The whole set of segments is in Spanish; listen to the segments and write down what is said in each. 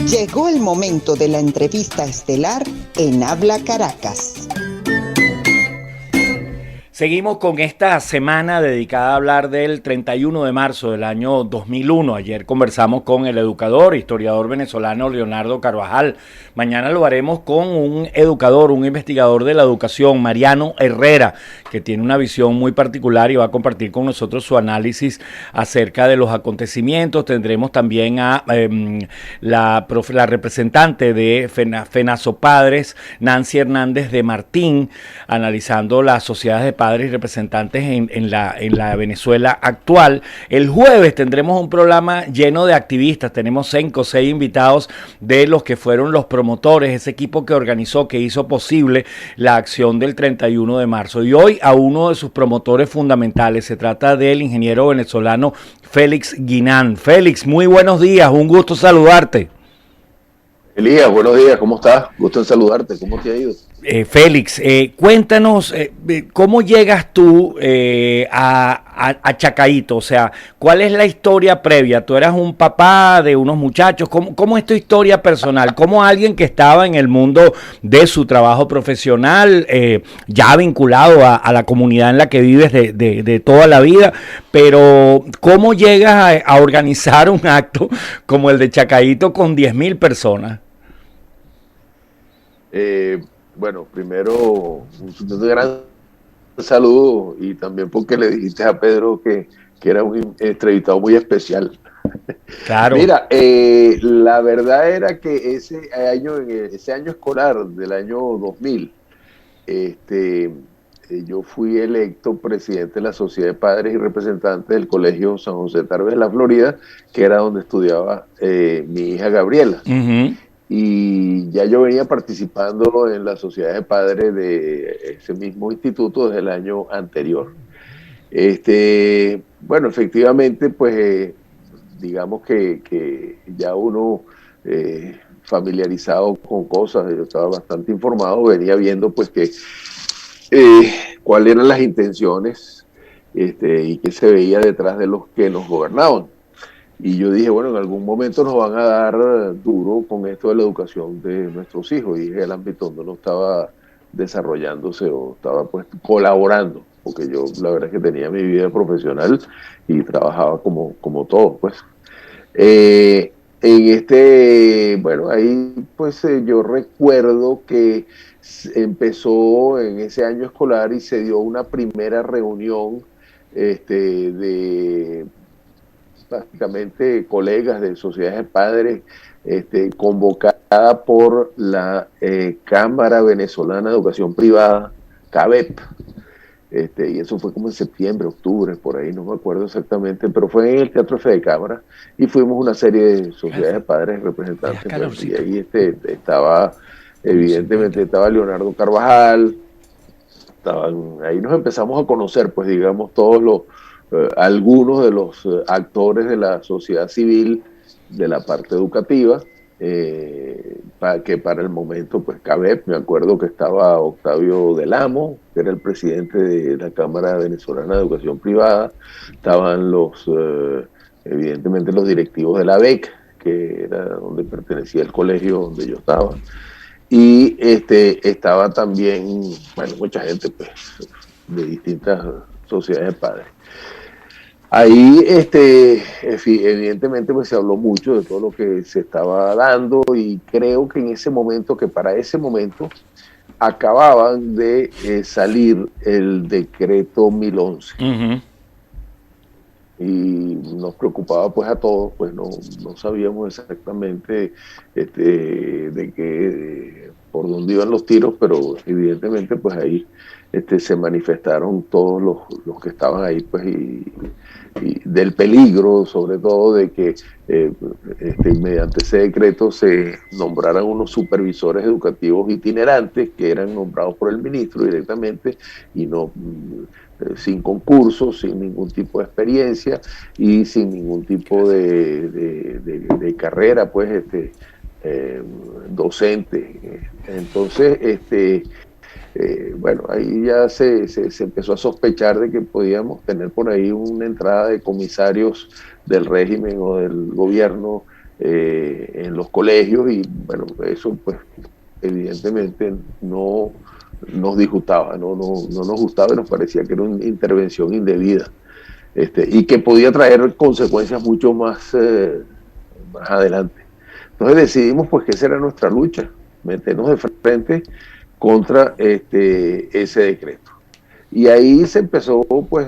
Llegó el momento de la entrevista estelar en Habla Caracas. Seguimos con esta semana dedicada a hablar del 31 de marzo del año 2001. Ayer conversamos con el educador, historiador venezolano Leonardo Carvajal. Mañana lo haremos con un educador, un investigador de la educación, Mariano Herrera, que tiene una visión muy particular y va a compartir con nosotros su análisis acerca de los acontecimientos. Tendremos también a la representante de FENASOPADRES, Nancy Hernández de Martín, analizando las sociedades de padres y representantes en la Venezuela actual. El jueves tendremos un programa lleno de activistas. Tenemos 5 o 6 invitados de los que fueron los promotores, ese equipo que organizó, que hizo posible la acción del 31 de marzo. Y hoy a uno de sus promotores fundamentales. Se trata del ingeniero venezolano Félix Guinán. Félix, muy buenos días, un gusto saludarte. Elías, buenos días, ¿cómo estás? Gusto en saludarte, ¿cómo te ha ido? Félix, cuéntanos cómo llegas tú a Chacaíto, o sea, ¿cuál es la historia previa? Tú eras un papá de unos muchachos, ¿cómo es tu historia personal? ¿Cómo alguien que estaba en el mundo de su trabajo profesional, ya vinculado a la comunidad en la que vives de toda la vida, pero cómo llegas a organizar un acto como el de Chacaíto con 10.000 personas? Bueno, primero, un gran saludo y también porque le dijiste a Pedro que era un entrevistado muy especial. Claro. Mira, la verdad era que ese año escolar del año 2000, yo fui electo presidente de la Sociedad de Padres y Representantes del Colegio San José de Tarbes de la Florida, que era donde estudiaba mi hija Gabriela. Uh-huh. Y ya yo venía participando en la sociedad de padres de ese mismo instituto desde el año anterior. Bueno, efectivamente, pues digamos que ya uno familiarizado con cosas, yo estaba bastante informado, venía viendo pues que cuáles eran las intenciones y qué se veía detrás de los que nos gobernaban. Y yo dije, bueno, en algún momento nos van a dar duro con esto de la educación de nuestros hijos. Y dije, el ámbito donde no estaba desarrollándose o estaba pues colaborando, porque yo la verdad es que tenía mi vida profesional y trabajaba como todo, pues. Bueno, ahí pues yo recuerdo que empezó en ese año escolar y se dio una primera reunión de básicamente colegas de sociedades de padres, convocada por la Cámara Venezolana de Educación Privada, CAVEP, y eso fue como en septiembre, octubre, por ahí, no me acuerdo exactamente, pero fue en el Teatro F de Cámara, y fuimos una serie de sociedades de padres representantes, pues, y ahí estaba, evidentemente, estaba Leonardo Carvajal, ahí nos empezamos a conocer, pues, digamos, todos algunos de los actores de la sociedad civil de la parte educativa, que para el momento, pues CAVEP, me acuerdo que estaba Octavio Del Amo, que era el presidente de la Cámara Venezolana de Educación Privada, estaban evidentemente los directivos de la BEC, que era donde pertenecía el colegio donde yo estaba, y estaba también, bueno, mucha gente pues, de distintas sociedades de padres. Ahí, evidentemente, pues se habló mucho de todo lo que se estaba dando y creo que en ese momento, que para ese momento, acababan de salir el decreto 1011. Uh-huh. Y nos preocupaba pues a todos, pues no sabíamos exactamente por dónde iban los tiros, pero evidentemente pues ahí se manifestaron todos los que estaban ahí, pues y del peligro, sobre todo de que mediante ese decreto se nombraran unos supervisores educativos itinerantes que eran nombrados por el ministro directamente y no sin concursos, sin ningún tipo de experiencia y sin ningún tipo de carrera, pues, docente. Entonces, bueno, ahí ya se empezó a sospechar de que podíamos tener por ahí una entrada de comisarios del régimen o del gobierno en los colegios, y bueno, eso pues evidentemente no nos disgustaba, no nos gustaba y nos parecía que era una intervención indebida, y que podía traer consecuencias mucho más adelante. Entonces decidimos pues que esa era nuestra lucha, meternos de frente contra ese decreto. Y ahí se empezó, pues,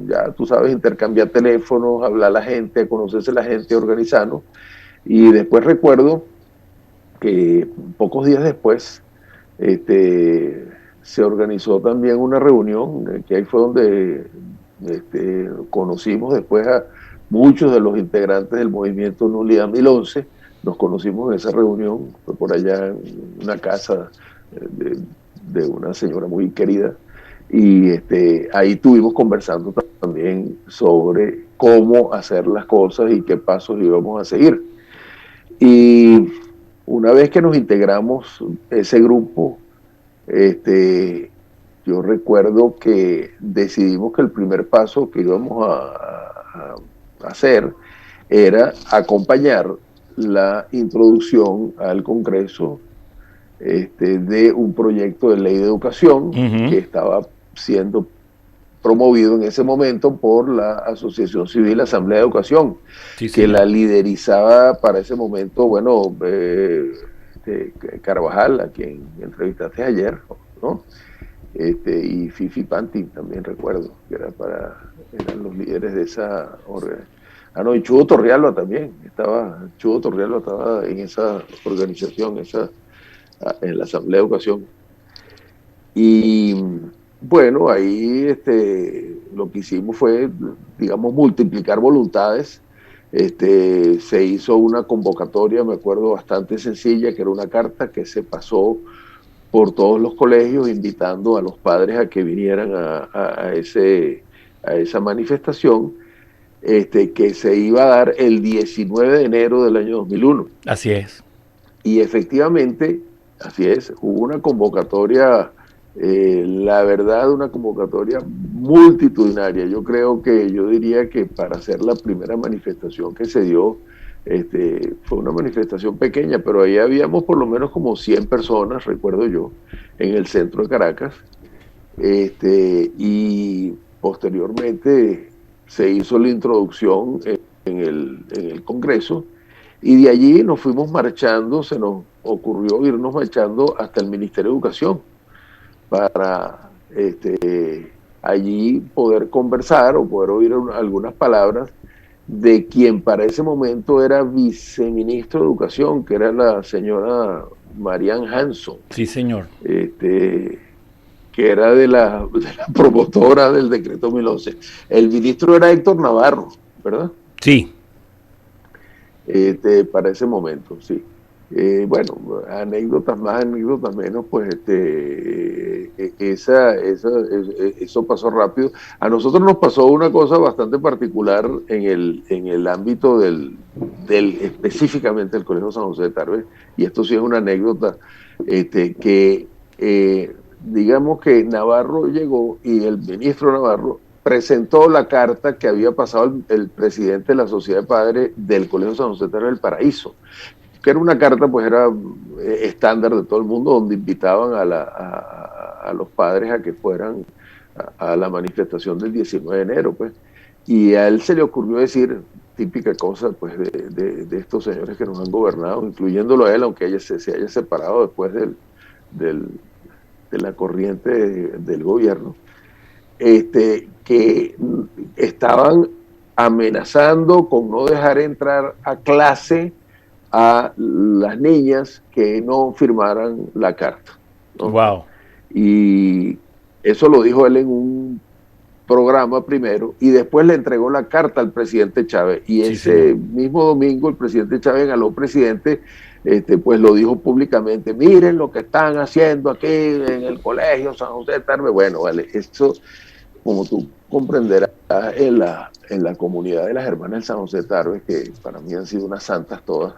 ya tú sabes, intercambiar teléfonos, hablar a la gente, conocerse la gente, organizarnos. Y después recuerdo que pocos días después se organizó también una reunión, que ahí fue donde conocimos después a muchos de los integrantes del movimiento Nulidad 1011. Nos conocimos en esa reunión, fue por allá en una casa de, de una señora muy querida, y ahí estuvimos conversando también sobre cómo hacer las cosas y qué pasos íbamos a seguir. Y una vez que nos integramos ese grupo, yo recuerdo que decidimos que el primer paso que íbamos a hacer era acompañar la introducción al Congreso de un proyecto de ley de educación que estaba siendo promovido en ese momento por la Asociación Civil Asamblea de Educación, Sí, que señor. la liderizaba para ese momento, bueno, Carvajal, a quien entrevistaste ayer, ¿no? Y Fifi Pantin también recuerdo, que eran los líderes de esa organización. Ah, no, y Chudo Torrialba también, Chudo Torrialba estaba en esa organización, en la Asamblea de Educación. Y bueno, ahí lo que hicimos fue, digamos, multiplicar voluntades. Se hizo una convocatoria, me acuerdo, bastante sencilla, que era una carta que se pasó por todos los colegios invitando a los padres a que vinieran a esa manifestación, que se iba a dar el 19 de enero del año 2001. Así es. Y efectivamente, así es, hubo una convocatoria, la verdad, una convocatoria multitudinaria. Yo diría que para hacer la primera manifestación que se dio, fue una manifestación pequeña, pero ahí habíamos por lo menos como 100 personas, recuerdo yo, en el centro de Caracas. Y posteriormente se hizo la introducción en el Congreso, y de allí nos fuimos marchando, se nos ocurrió irnos marchando hasta el Ministerio de Educación para allí poder conversar o poder oír algunas palabras de quien para ese momento era viceministro de Educación, que era la señora Marianne Hanson, Sí, señor. que era de la promotora del decreto 1011. El ministro era Héctor Navarro, ¿verdad? Sí. Para ese momento, sí. Bueno, anécdotas más, anécdotas menos, pues eso pasó rápido. A nosotros nos pasó una cosa bastante particular en el ámbito específicamente del Colegio San José de Tarbes, y esto sí es una anécdota, que digamos que Navarro llegó y el ministro Navarro presentó la carta que había pasado el presidente de la Sociedad de Padres del Colegio San José del Paraíso, que era una carta, pues era estándar de todo el mundo, donde invitaban a los padres a que fueran a la manifestación del 19 de enero, pues. Y a él se le ocurrió decir, típica cosa, pues, de estos señores que nos han gobernado, incluyéndolo a él, aunque ella se haya separado después del, de la corriente del gobierno, que estaban amenazando con no dejar entrar a clase a las niñas que no firmaran la carta, ¿no? Wow. Y eso lo dijo él en un programa primero, y después le entregó la carta al presidente Chávez, y Sí, ese señor. mismo domingo el presidente Chávez, aló presidente, pues lo dijo públicamente: miren lo que están haciendo aquí en el Colegio San José de Tarbe. Bueno, vale, eso, como tú comprenderás, en la comunidad de las hermanas del San José de Tarbe, que para mí han sido unas santas todas,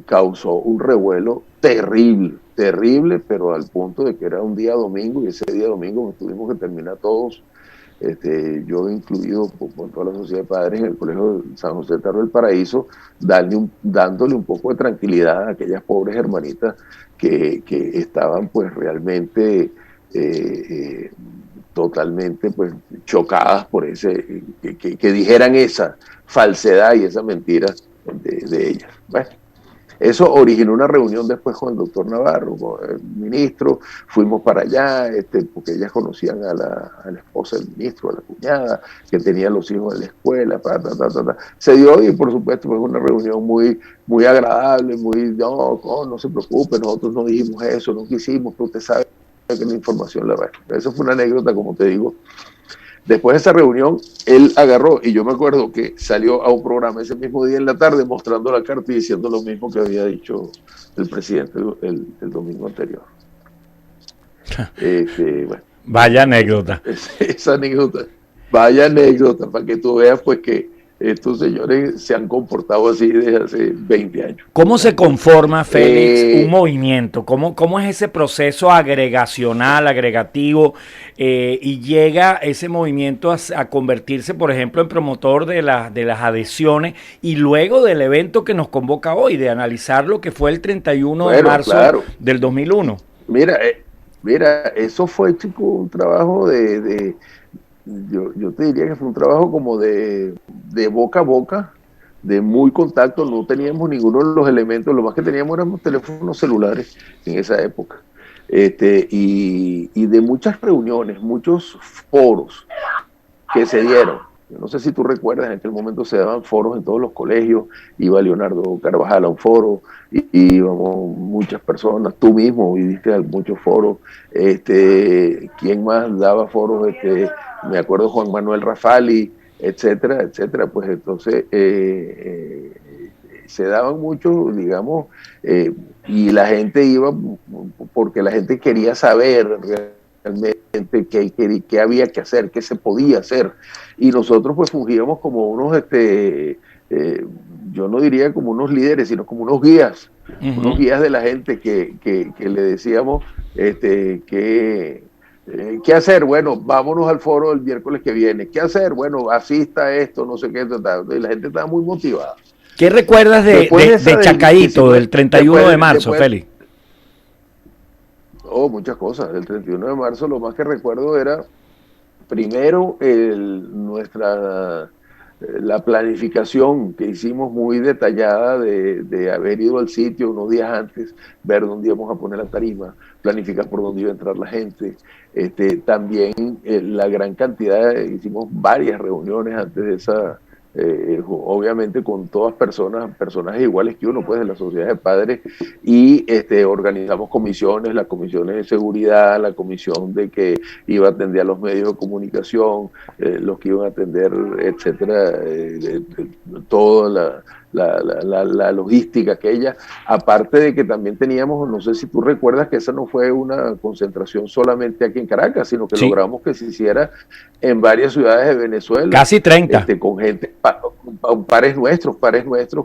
causó un revuelo terrible, terrible, pero al punto de que era un día domingo, y ese día domingo nos tuvimos que terminar todos yo incluido con toda la sociedad de padres en el Colegio San José de Tarro del Paraíso, dándole un poco de tranquilidad a aquellas pobres hermanitas que estaban pues realmente totalmente pues chocadas por que dijeran esa falsedad y esa mentira de ellas. Bueno, eso originó una reunión después con el doctor Navarro, con el ministro, fuimos para allá, porque ellas conocían a la esposa del ministro, a la cuñada, que tenía los hijos en la escuela, Se dio y por supuesto fue una reunión muy agradable, no se preocupe, nosotros no dijimos eso, no quisimos, pero usted sabe que la información la va. Eso fue una anécdota, como te digo. Después de esa reunión, él agarró, y yo me acuerdo que salió a un programa ese mismo día en la tarde mostrando la carta y diciendo lo mismo que había dicho el presidente el domingo anterior. Bueno, vaya anécdota. Esa anécdota, vaya anécdota, para que tú veas pues que estos señores se han comportado así desde hace 20 años. ¿Cómo se conforma, Félix, un movimiento? ¿Cómo es ese proceso agregacional, agregativo, y llega ese movimiento a convertirse, por ejemplo, en promotor de las adhesiones y luego del evento que nos convoca hoy, de analizar lo que fue el 31 de marzo del 2001? Mira, eso fue, chico, un trabajo yo te diría que fue un trabajo como de boca a boca, de muy contacto. No teníamos ninguno de los elementos, lo más que teníamos eran teléfonos celulares en esa época, y de muchas reuniones, muchos foros que se dieron. Yo no sé si tú recuerdas, en aquel momento se daban foros en todos los colegios, iba Leonardo Carvajal a un foro, y íbamos muchas personas, tú mismo viviste a muchos foros, ¿quién más daba foros? Me acuerdo Juan Manuel Rafali, etcétera, etcétera. Pues entonces se daban muchos, digamos, y la gente iba porque la gente quería saber realmente qué había que hacer, qué se podía hacer, y nosotros pues fungíamos como unos, yo no diría como unos líderes, sino como unos guías, unos guías de la gente que le decíamos ¿qué hacer? Bueno, vámonos al foro el miércoles que viene. ¿Qué hacer? Bueno, asista a esto, no sé qué, y la gente estaba muy motivada. ¿Qué recuerdas de Chacaíto, del 31 de marzo, Félix? Muchas cosas. El 31 de marzo lo más que recuerdo era, primero, la planificación que hicimos muy detallada de haber ido al sitio unos días antes, ver dónde íbamos a poner la tarima, planificar por dónde iba a entrar la gente. También la gran cantidad, hicimos varias reuniones antes de esa, obviamente con todas personajes iguales que uno, pues de la sociedad de padres, y organizamos comisiones, las comisiones de seguridad, la comisión de que iba a atender a los medios de comunicación, los que iban a atender, etcétera, toda la logística aquella, aparte de que también teníamos, no sé si tú recuerdas que esa no fue una concentración solamente aquí en Caracas, sino que logramos que se hiciera en varias ciudades de Venezuela. Casi 30. Con gente, pares nuestros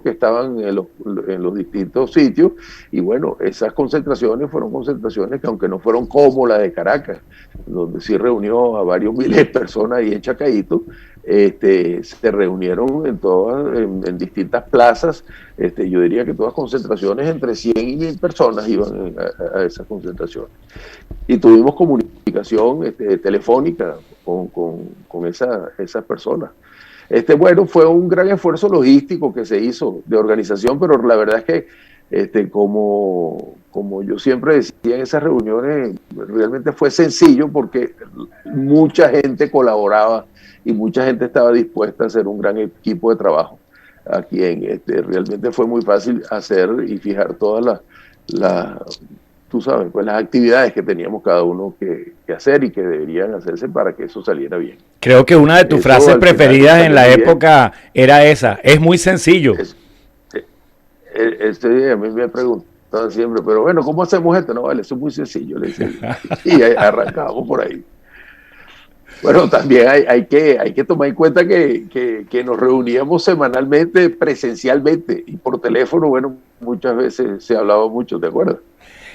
que estaban en los distintos sitios, y bueno, esas concentraciones fueron concentraciones que aunque no fueron como la de Caracas, donde sí reunió a varios miles de personas ahí en Chacaíto, se reunieron en distintas plazas, yo diría que todas concentraciones, entre 100 y 1000 personas iban a esas concentraciones. Y tuvimos comunicación telefónica con esas personas. Bueno, fue un gran esfuerzo logístico que se hizo de organización, pero la verdad es que como yo siempre decía en esas reuniones, realmente fue sencillo porque mucha gente colaboraba y mucha gente estaba dispuesta a hacer un gran equipo de trabajo. Aquí realmente fue muy fácil hacer y fijar todas tú sabes, pues las actividades que teníamos cada uno que hacer y que deberían hacerse para que eso saliera bien. Creo que una de tus frases preferidas en la época era esa: es muy sencillo. A mí me preguntaban siempre, pero bueno, ¿cómo hacemos esto? No, vale, eso es muy sencillo, le decía. Y arrancamos por ahí. Bueno, también hay que tomar en cuenta que nos reuníamos semanalmente, presencialmente, y por teléfono, bueno, muchas veces se hablaba mucho, ¿te acuerdas?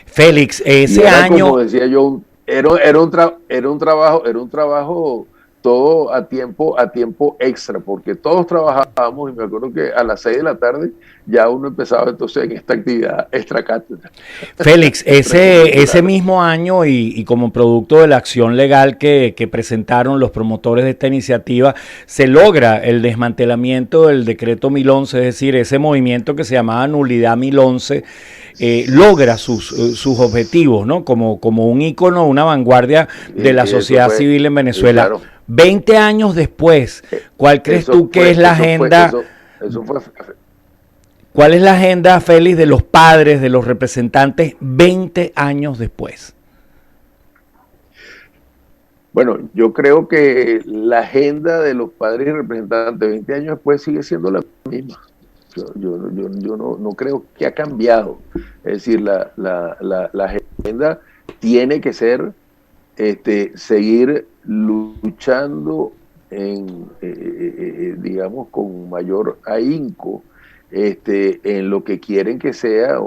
Félix, ese año, como decía yo, era un trabajo todo a tiempo extra, porque todos trabajábamos y me acuerdo que a las 6 de la tarde ya uno empezaba entonces en esta actividad extra cátedra. Félix, ese mismo año y como producto de la acción legal que presentaron los promotores de esta iniciativa, se logra el desmantelamiento del decreto 1011, es decir, ese movimiento que se llamaba Nulidad 1011, logra sus objetivos, ¿no? Como un ícono, una vanguardia de la sociedad civil en Venezuela. Claro. 20 años después, ¿cuál crees tú que es la agenda? ¿Cuál es la agenda, Félix, de los padres, de los representantes 20 años después? Bueno, yo creo que la agenda de los padres y representantes 20 años después sigue siendo la misma. Yo no creo que ha cambiado. Es decir, la agenda tiene que ser seguir luchando digamos, con mayor ahínco en lo que quieren que sea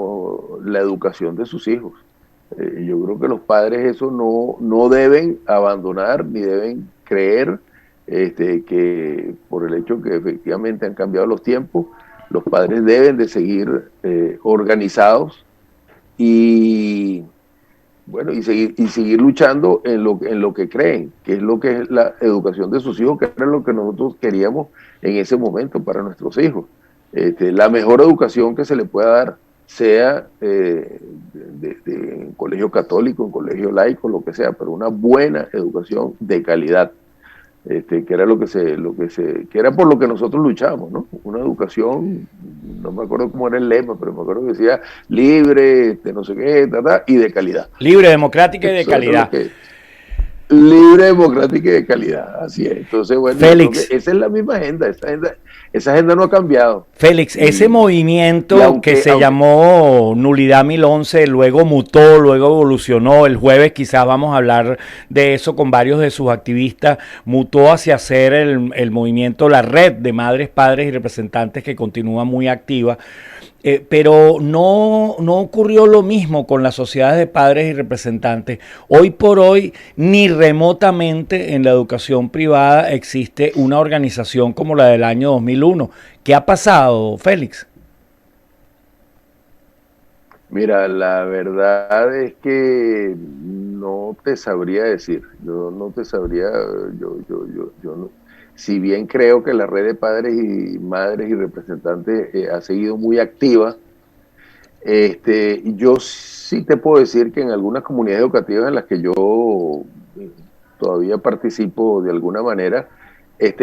la educación de sus hijos. Yo creo que los padres eso no deben abandonar ni deben creer que por el hecho que efectivamente han cambiado los tiempos, los padres deben de seguir organizados y bueno, y seguir luchando en lo que creen, que es la educación de sus hijos, que era lo que nosotros queríamos en ese momento para nuestros hijos. La mejor educación que se le pueda dar, sea en colegio católico, en colegio laico, lo que sea, pero una buena educación de calidad, que era que era por lo que nosotros luchábamos, ¿no? Una educación, no me acuerdo cómo era el lema, pero me acuerdo que decía libre, no sé qué, y de calidad. Libre, democrática y de calidad. Libre, democrática y de calidad, así es. Entonces, bueno, Félix, esa es la misma agenda, esa agenda no ha cambiado. Félix, ese movimiento que se llamó Nulidad 1011, luego mutó, luego evolucionó, el jueves quizás vamos a hablar de eso con varios de sus activistas, mutó hacia ser el movimiento, la red de madres, padres y representantes que continúa muy activa. Pero no ocurrió lo mismo con las sociedades de padres y representantes. Hoy por hoy, ni remotamente en la educación privada existe una organización como la del año 2001. ¿Qué ha pasado, Félix? Mira, la verdad es que no te sabría decir. Yo no te sabría, yo no. Si bien creo que la red de padres y madres y representantes ha seguido muy activa, yo sí te puedo decir que en algunas comunidades educativas en las que yo todavía participo de alguna manera,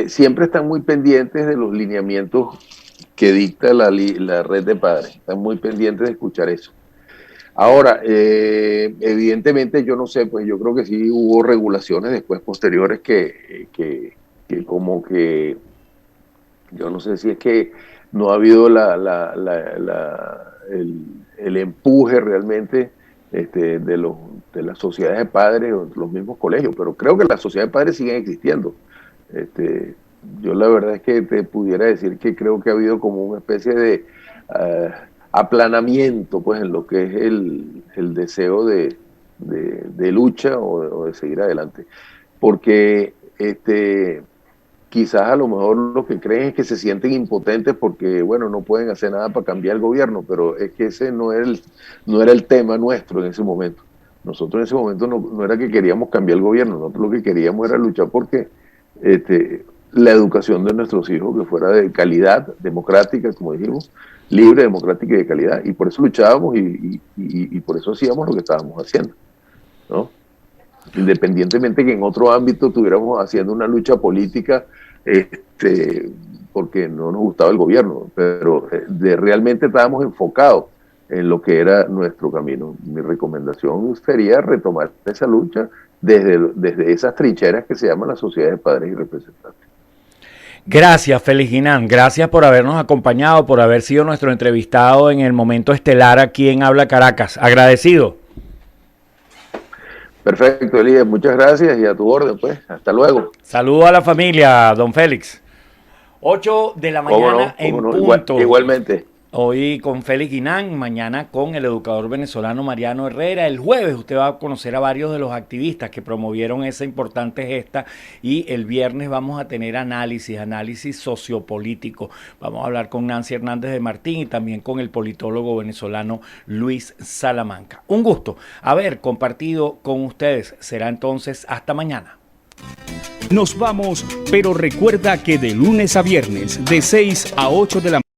siempre están muy pendientes de los lineamientos que dicta la red de padres, están muy pendientes de escuchar eso. Ahora, evidentemente yo no sé, pues yo creo que sí hubo regulaciones después posteriores que como que, yo no sé si es que no ha habido el empuje realmente de las sociedades de padres o los mismos colegios, pero creo que las sociedades de padres siguen existiendo. Yo la verdad es que te pudiera decir que creo que ha habido como una especie de aplanamiento pues en lo que es el deseo de lucha o de seguir adelante, porque quizás a lo mejor lo que creen es que se sienten impotentes porque, bueno, no pueden hacer nada para cambiar el gobierno, pero es que ese no era el tema nuestro en ese momento. Nosotros en ese momento no era que queríamos cambiar el gobierno, nosotros lo que queríamos era luchar porque la educación de nuestros hijos que fuera de calidad, democrática, como dijimos, libre, democrática y de calidad, y por eso luchábamos y por eso hacíamos lo que estábamos haciendo, ¿no? Independientemente que en otro ámbito estuviéramos haciendo una lucha política porque no nos gustaba el gobierno, pero realmente estábamos enfocados en lo que era nuestro camino. Mi recomendación sería retomar esa lucha desde esas trincheras que se llaman la sociedad de padres y representantes. Gracias, Félix Guinán. Gracias por habernos acompañado, por haber sido nuestro entrevistado en el momento estelar aquí en Habla Caracas. Agradecido. Perfecto, Elías. Muchas gracias y a tu orden, pues. Hasta luego. Saludos a la familia, don Félix. 8 de la mañana en punto. Igualmente. Hoy con Félix Guinán, mañana con el educador venezolano Mariano Herrera. El jueves usted va a conocer a varios de los activistas que promovieron esa importante gesta y el viernes vamos a tener análisis sociopolítico. Vamos a hablar con Nancy Hernández de Martín y también con el politólogo venezolano Luis Salamanca. Un gusto haber compartido con ustedes. Será entonces hasta mañana. Nos vamos, pero recuerda que de lunes a viernes, de 6 a 8 de la